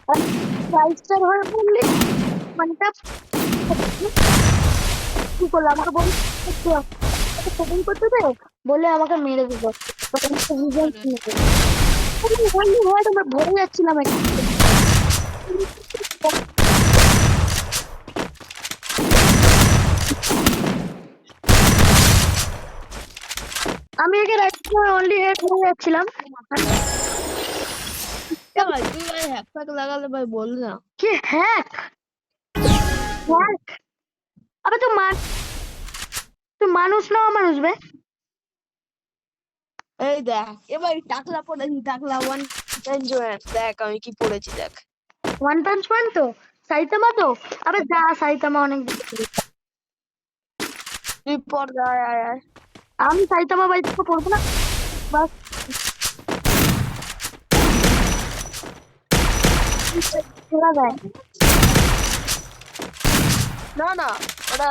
রাইস্টার হয়ে বললি মানটা কি করলো আমাকে বল সেটিং করতে দে বলে আমাকে মেরে দিল ভরে যাচ্ছিলাম আমি আগে রাইস্টার অনলি হেড হয়ে যাচ্ছিলাম ভাই তুই ভাই হ্যাক ফ্যাক লাগালে ভাই বল না কি হ্যাক হ্যাক আবে তুই মানুষ না মানুষ বে এই দেখ এবার টাকলা পড়েছি টাকলা ওয়ান দেখ আমি কি পড়েছি দেখ ওয়ান পাঞ্চ ম্যান তো সাইতামা তো আবে যা সাইতামা অনেক তুই পড় আয় আমি সাইতামা বাইক পড়বো না বাস খেলা যায় না না ওটা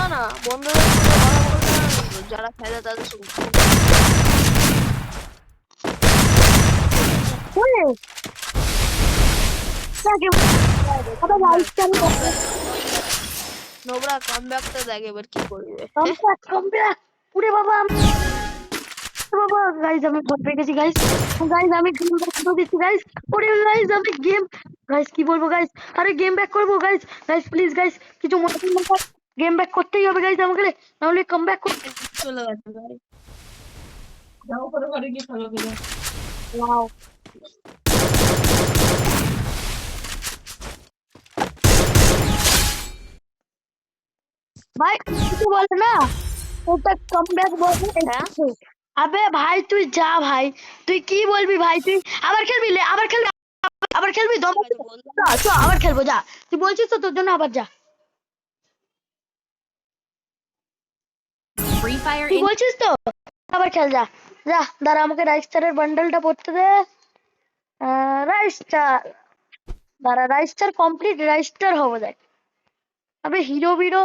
না বন্ধুদের সঙ্গে কথা বলতে না যারা খেলে তাদের সঙ্গে নোবরা কামব্যাকটা দেখ এবার কি করবে পুরে বাবা বাবা গাইস আমি ভয় পেয়ে গেছি গাইস আমি গেম ব্যাক করে দিচ্ছি গাইস ওরে গাইস আমি গেম গাইস কি বলবো গাইস আরে গেম ব্যাক করবো গাইস প্লিজ গাইস কিছু মনে করবেন না গেম ব্যাক করতেই হবে গাইস আমাকে নাহলে কাম ব্যাক করতে চলে গেছে ভাই যাও করে ঘরে গিয়ে খেলো গেলে ওয়াও ভাই কিছু বলে না ওটা কাম ব্যাক বলে আবে ভাই তুই যা ভাই তুই কি বলবি ভাই তুই আবার খেলবি আবার খেলবি দম চ আবার খেলবো যা তুই বলছিস তো তোর জন্য আবার যা Free Fire তুই বলছিস তো আবার খেল যা যা দাঁড়া আমাকে রাইস্টারের বান্ডেলটা পড়তে দে রাইস্টার দাঁড়া রাইস্টার কমপ্লিট রাইস্টার হবো দেখ আবে হিরো বিরো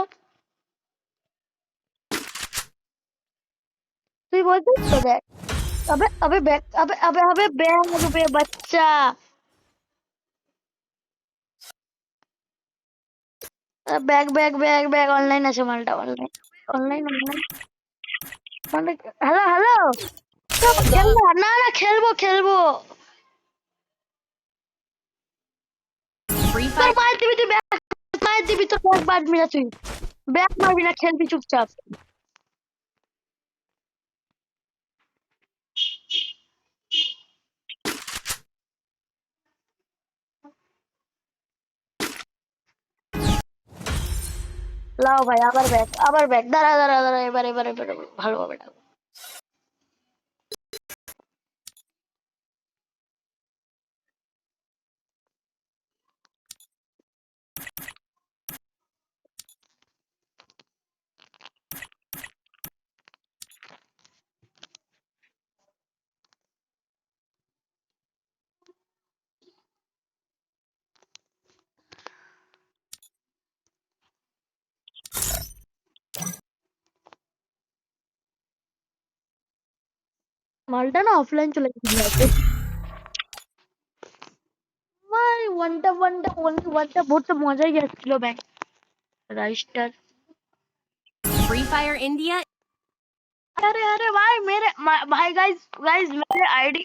তুই বলছিস তো দেখ अबे अबे बैक अबे बैग पे बच्चा बैग ऑनलाइन আছে মালটা অনলাইন হ্যালো খেলবো না খেলবো Free তোর Fire মায়ের দিবি তো ব্যাগ বাজবি না তুই ব্যাগ মারবি না খেলবি চুপচাপ লাও ভাই আবার ব্যাগ দাঁড়া এবার ভালোভাবে ডাকো মালটা না অফলাইন চলে গেছে ভাই ওয়ানটা বহুত মজাই আসছিল ব্যাগ রাইস্টার Free Fire India अरे भाई भाई गाइस मेरे आईडी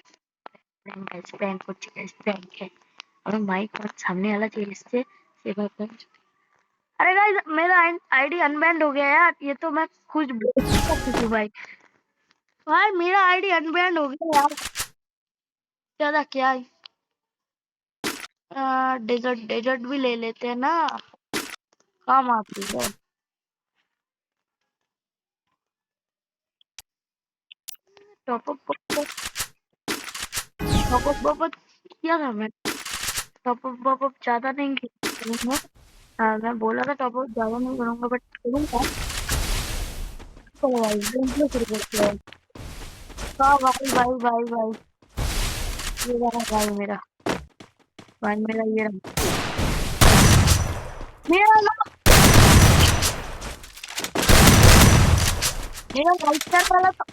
प्रैंक করছি गाइस प्रैंक है আমার মাইক আমার सामने वाला चेल से सेवा कर अरे गाइस मेरा आईडी अनबैंड हो गया यार ये तो मैं खुद बोल सकती हूँ भाई मेरा आईडी अनबैंड हो गया यार ज्यादा क्या है डेजर्ट भी ले लेते हैं ना काम आती है टॉप अप किया था मैं टॉप अप ज्यादा नहीं करूंगा मैं बोला था टॉप अप ज्यादा नहीं करूंगा बट करूंगा चलो भाई गेम शुरू करते हैं हाँ भाई ये रहा भाई मेरा ये रहा मेरा ना मेरा राइटर वाला तो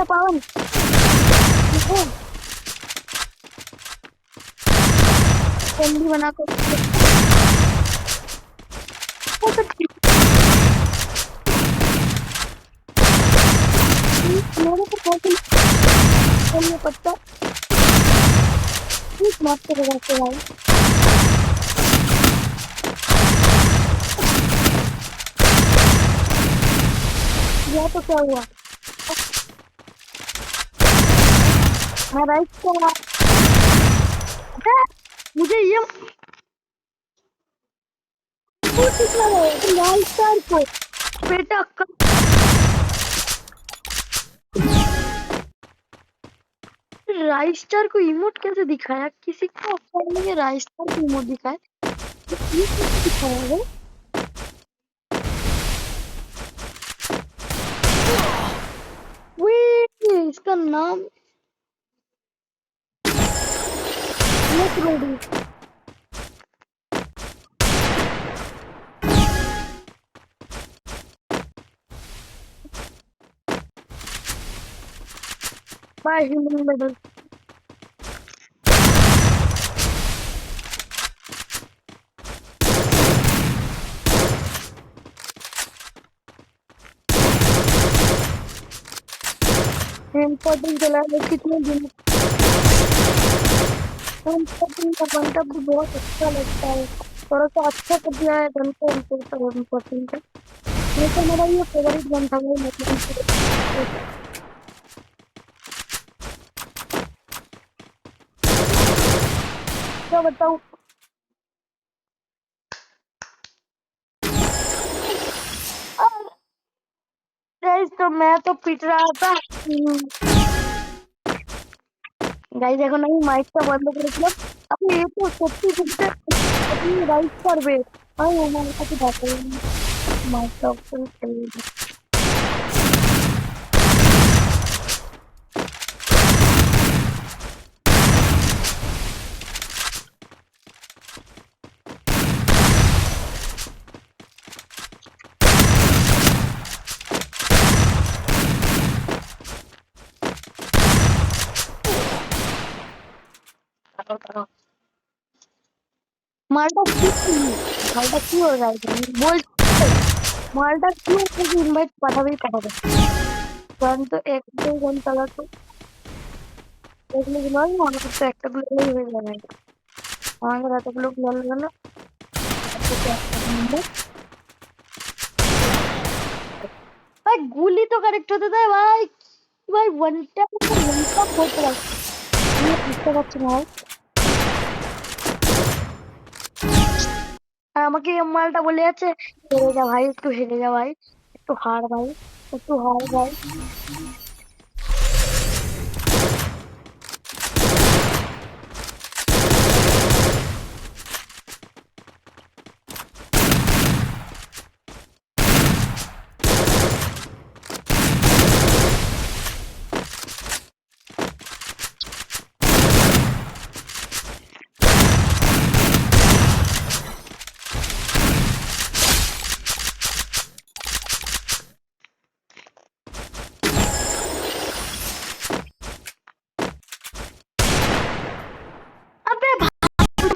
पावन कैंडी बना कर मेरे को कैसे पत्ता माफ करेगा भाई यह तो क्या हुआ राइट मुझे ये लाल स्टार को बेटा राइस्टार को इमोट कैसे दिखाया किसी को नहीं राइस्टार को इमोट दिखाया ये कैसे दिखाया है इसका नाम बाय ह्यूमन मेडल इम्पोर्टेंट चला है कितने दिन इम्पोर्टेंट का बनता भी बहुत अच्छा लगता है थोड़ा सा अच्छा कर दिया है गन को इम्पोर्टेंट है ये तो मेरा ये फेवरेट गन था वो मतलब क्या बताऊं गाइस तो मैं तो पिट रहा था गाइस देखो नहीं माइक का बंद कर दिया अब ये तो सच्ची पिटते अपनी राइट पर बे हां वो मैंने कभी बात नहीं माइक का ऑप्शन चाहिए माल्टा क्यों हो रहा है बोल माल्टा क्यों मुझे इनवाइट पाठावे गन तो एक दो गन चला तो एक लोग ना हमारे तो एक तक लोग ही भेज रहे हैं हमारे रात तक लोग लड़ रहे ना भाई गोली तो करेक्ट होता था भाई भाई वन टैप होता है ये किसका चुनाव আমাকে মালটা বলে যাচ্ছে হেরে যা ভাই একটু হেরে যা ভাই একটু হার ভাই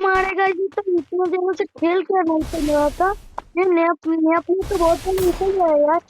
मारेगा ये तो इतने दिनों से खेल कर नहीं चल रहा था ये नया तो बहुत निकल गया यार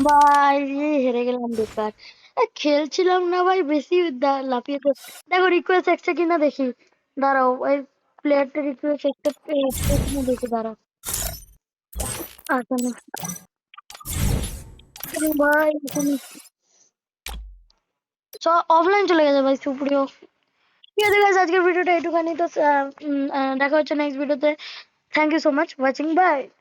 ভাই হেরে গেলাম বেকার। খেলছিলাম না ভাই বেশি লাফিয়ে তো। দেখো রিকোয়েস্ট এসছে কিনা দেখি, দাঁড়াও ওই প্লেয়ারটা রিকোয়েস্ট এসছে কিনা দেখি, দাঁড়াও। আচ্ছা না ভাই, অফলাইন চলে গেছে ভাই সুপ্রিয়। ঠিক আছে গাইস, আজকের ভিডিওটা এটুখানি। তো দেখা হচ্ছে নেক্সট ভিডিওতে। Thank you so much watching, by.